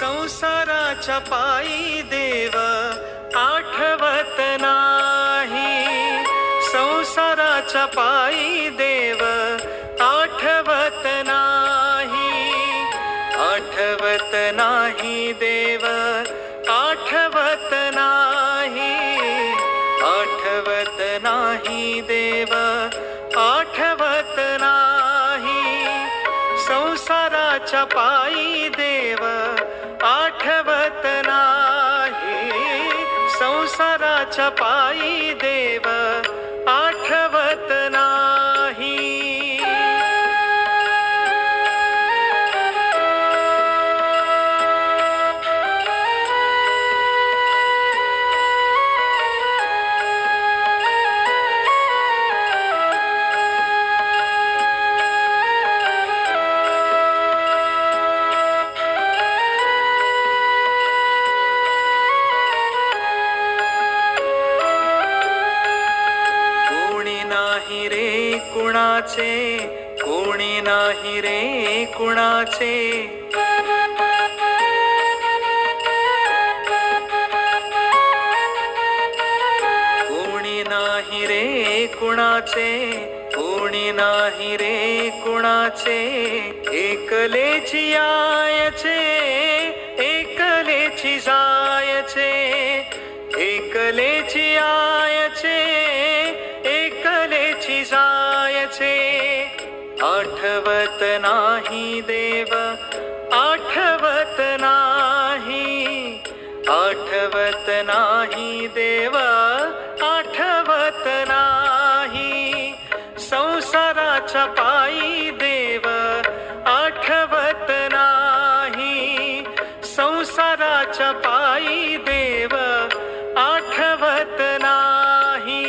संसाराच्या पायी देव आठवत नाही, संसाराच्या पायी देव आठवत नाही, आठवत नाही देव आठवत नाही, आठवत नाही देव आठवत नाही, संसाराच्या पायी देव आठवत नाही, संसाराच्या पायी देव आठवत नाही. कुणाचे कोणी नाही रे कुणाचे, कोणी नाही रे कुणाचे, कोणी नाही रे कुणाचे, एकलेची यायचे एकलेची जायचे, एकलेची यायचे एकलेची जायचे, आठवत नाही देव आठवत नाही, आठवत नाही देव आठवत नाही, संसाराच्या पायी देव आठवत नाही, संसाराच्या पायी देव आठवत नाही.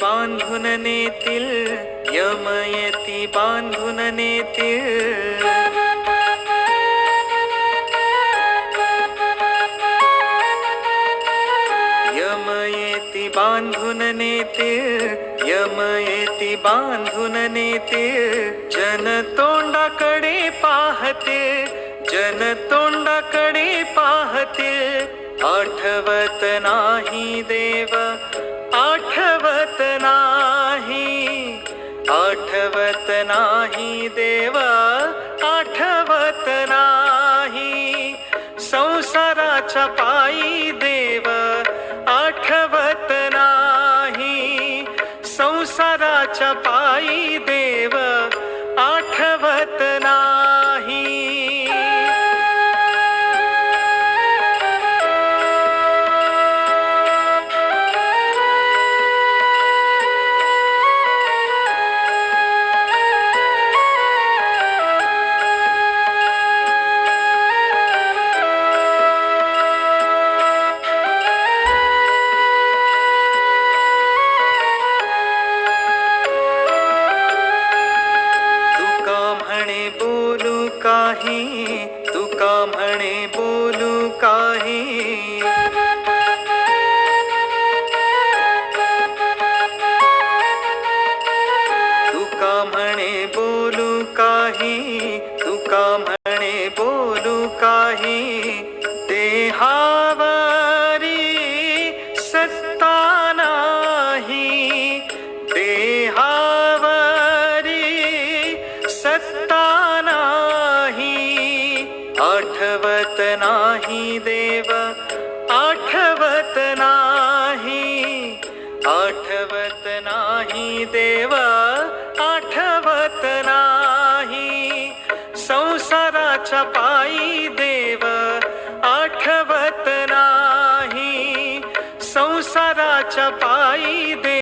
बांधून नेतील यमयती बांधून नेतील, यमयती बांधून नेतील यमयती बांधून नेतील, जन तोंडाकडे पाहतील जन तोंडाकडे पाहतील, आठवत नाही देव आठवत नाही, आठवत नाही देव आठवत नाही, संसाराच्या पायी देव आठवत नाही, संसाराच्या पायी देव आठवत नाही. तुका म्हणे बोलू काही, तुका म्हणे बोलू काही, तुका म्हणे बोलू काही, देहावरी सत्ता नाही, देहावरी सत्ता नाही, आठवत नाही देव आठवत नाही, आठवत नाही देव